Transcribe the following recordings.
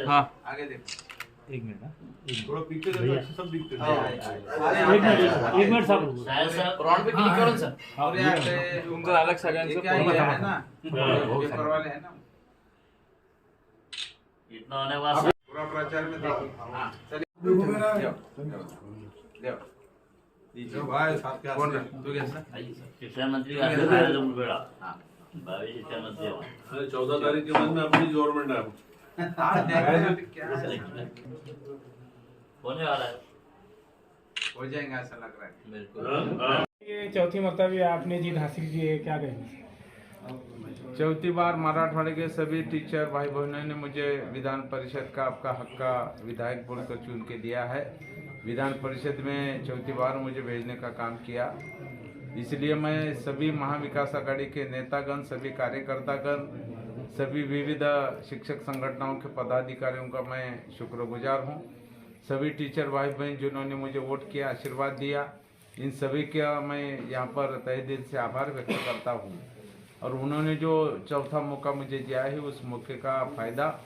हाँ आगे देखो। एक मिनट थोड़ा पीछे भैया। देखो, सब दिखते हाँ, हैं। एक मिनिट साहेब राउंड पे क्लिक करून सर और यहाँ पे तुमचं अलग सगळ्यांचं ये क्या पूर्ण ये थांबा. है ना हो, पेपर वाले है ना इतना होने वाला पूरा प्रचार में देखो। हाँ, चलिए देव भाई साथ के कौन हाथ तू कैसा शिक्षण मंत्री नरेंद्र मुलगेड़ा भावी शिक्षण मंत्री में 14 तारीख के बाद में अपनी गवर्नमेंट है। हाँ, देखो क्या होने वाला है हो जाएगा ऐसा लग रहा है। बिल्कुल ये चौथी मरतबा आपने जीत हासिल की है, क्या कहेंगे? चौथी बार मराठवाड़े के सभी टीचर भाई बहनों ने मुझे विधान परिषद का आपका हक का विधायक बोलकर चुन के दिया है। विधान परिषद में चौथी बार मुझे भेजने का काम किया, इसलिए मैं सभी महाविकास आघाड़ी के नेतागण, सभी कार्यकर्तागण, सभी विविध शिक्षक संगठनों के पदाधिकारियों का मैं शुक्रगुजार हूँ। सभी टीचर भाई बहन जिन्होंने मुझे वोट किया, आशीर्वाद दिया, इन सभी का मैं यहाँ पर तहे दिल से आभार व्यक्त करता हूँ। और उन्होंने जो चौथा मौका मुझे दिया है, उस मौके का फायदा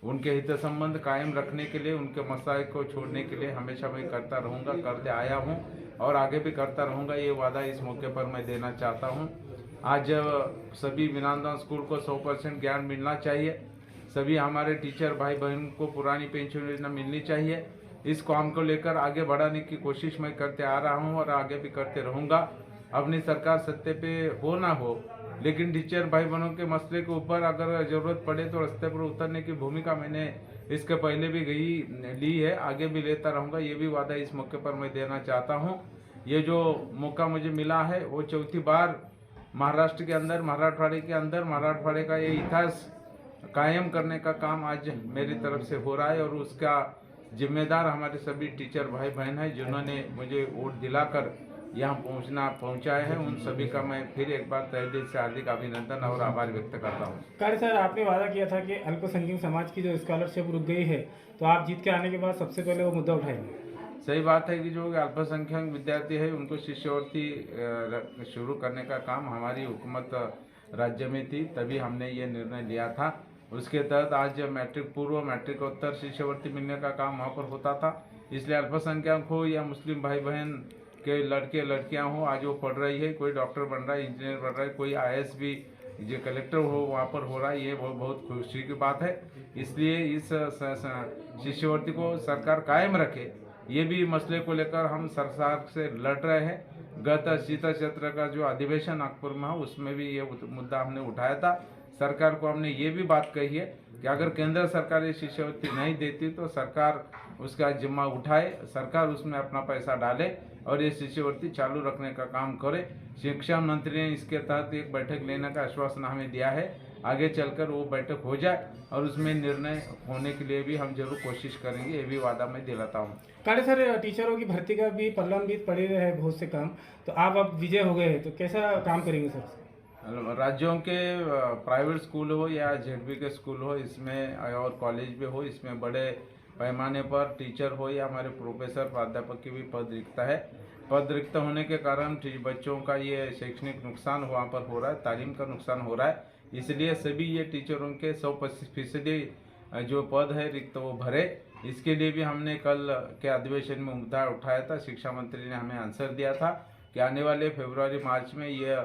उनके हित संबंध कायम रखने के लिए, उनके मसाले को छोड़ने के लिए हमेशा मैं करता रहूँगा, करते आया हूँ और आगे भी करता रहूँगा। ये वादा इस मौके पर मैं देना चाहता हूँ। आज सभी विनांदन स्कूल को 100% ज्ञान मिलना चाहिए। सभी हमारे टीचर भाई बहन को पुरानी पेंशन योजना मिलनी चाहिए। इस काम को लेकर आगे बढ़ाने की कोशिश मैं करते आ रहा हूँ और आगे भी करते रहूँगा। अपनी सरकार सत्ते पे हो ना हो, लेकिन टीचर भाई बहनों के मसले के ऊपर अगर जरूरत पड़े तो रास्ते पर उतरने की भूमिका मैंने इसके पहले भी ली है, आगे भी लेता रहूँगा। ये भी वादा इस मौके पर मैं देना चाहता हूँ। ये जो मौका मुझे मिला है वो चौथी बार महाराष्ट्र के अंदर, मराठवाड़े के अंदर, मराठवाड़े का ये इतिहास कायम करने का काम आज मेरी तरफ से हो रहा है और उसका जिम्मेदार हमारे सभी टीचर भाई बहन हैं जिन्होंने मुझे वोट दिलाकर यहाँ पहुँचाया है। उन सभी का मैं फिर एक बार तहे दिल से हार्दिक अभिनंदन और आभार व्यक्त करता हूँ। कार्य सर, आपने वादा किया था कि अल्पसंख्यक समाज की जो स्कॉलरशिप रुक गई है, तो आप जीत के आने के बाद सबसे पहले वो मुद्दा उठाएंगे। सही बात है कि जो अल्पसंख्यक विद्यार्थी है उनको शिष्यवृत्ति शुरू करने का काम हमारी हुकूमत राज्य में थी, तभी हमने ये निर्णय लिया था। उसके तहत आज मैट्रिक पूर्व, मैट्रिकोत्तर शिष्यवृत्ति मिलने का काम वहाँ पर होता था। इसलिए अल्पसंख्यक हो या मुस्लिम भाई बहन के लड़के लड़कियाँ हो, आज वो पढ़ रही है, कोई डॉक्टर बन रहा है, इंजीनियर बन रहा है, कोई IAS भी जो कलेक्टर हो वहाँ पर हो रहा है। ये बहुत खुशी की बात है। इसलिए इस शिष्यवृत्ति को सरकार कायम रखे, ये भी मसले को लेकर हम सरकार से लड़ रहे हैं। गत शीतल सत्र का जो अधिवेशन नागपुर में है उसमें भी ये मुद्दा हमने उठाया था। सरकार को हमने ये भी बात कही है कि अगर केंद्र सरकार ये शिष्यवृत्ति नहीं देती तो सरकार उसका जिम्मा उठाए, सरकार उसमें अपना पैसा डाले और ये शिष्यवृत्ति चालू रखने का काम करे। शिक्षा मंत्री ने इसके तहत एक बैठक लेने का आश्वासन हमें दिया है। आगे चलकर वो बैठक हो जाए और उसमें निर्णय होने के लिए भी हम जरूर कोशिश करेंगे, ये भी वादा मैं दिलाता हूँ। कार्य सर, टीचरों की भर्ती का भी पल्लम भी पड़े रहे बहुत से काम, तो आप अब विजय हो गए हैं, तो कैसा काम करेंगे सर? राज्यों के प्राइवेट स्कूल हो या ZB के स्कूल हो, इसमें और कॉलेज भी हो, इसमें बड़े पैमाने पर टीचर हो या हमारे प्रोफेसर प्राध्यापक की भी पद रिक्त है। पद रिक्त होने के कारण बच्चों का ये शैक्षणिक नुकसान वहाँ पर हो रहा है, तालीम का नुकसान हो रहा है। इसलिए सभी ये टीचरों के 100% जो पद है रिक्त वो भरे। इसके लिए भी हमने कल के अधिवेशन में मुद्दा उठाया था। शिक्षा मंत्री ने हमें आंसर दिया था कि आने वाले फरवरी मार्च में ये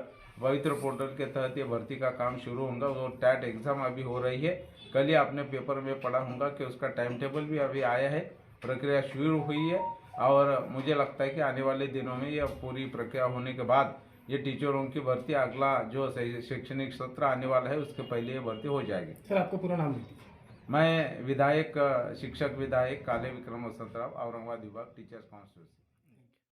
पवित्र पोर्टल के तहत ये भर्ती का काम शुरू होगा। वो टैट एग्ज़ाम अभी हो रही है। कल ही आपने पेपर में पढ़ा होगा कि उसका टाइम टेबल भी अभी आया है, प्रक्रिया शुरू हुई है और मुझे लगता है कि आने वाले दिनों में ये पूरी प्रक्रिया होने के बाद ये टीचरों की भर्ती अगला जो शैक्षणिक सत्र आने वाला है उसके पहले ये भर्ती हो जाएगी। सर, आपको पूरा नाम दीजिए। मैं विधायक, शिक्षक विधायक काले विक्रम वसंतराव, औरंगाबाद विभाग, टीचर्स काउंसिल।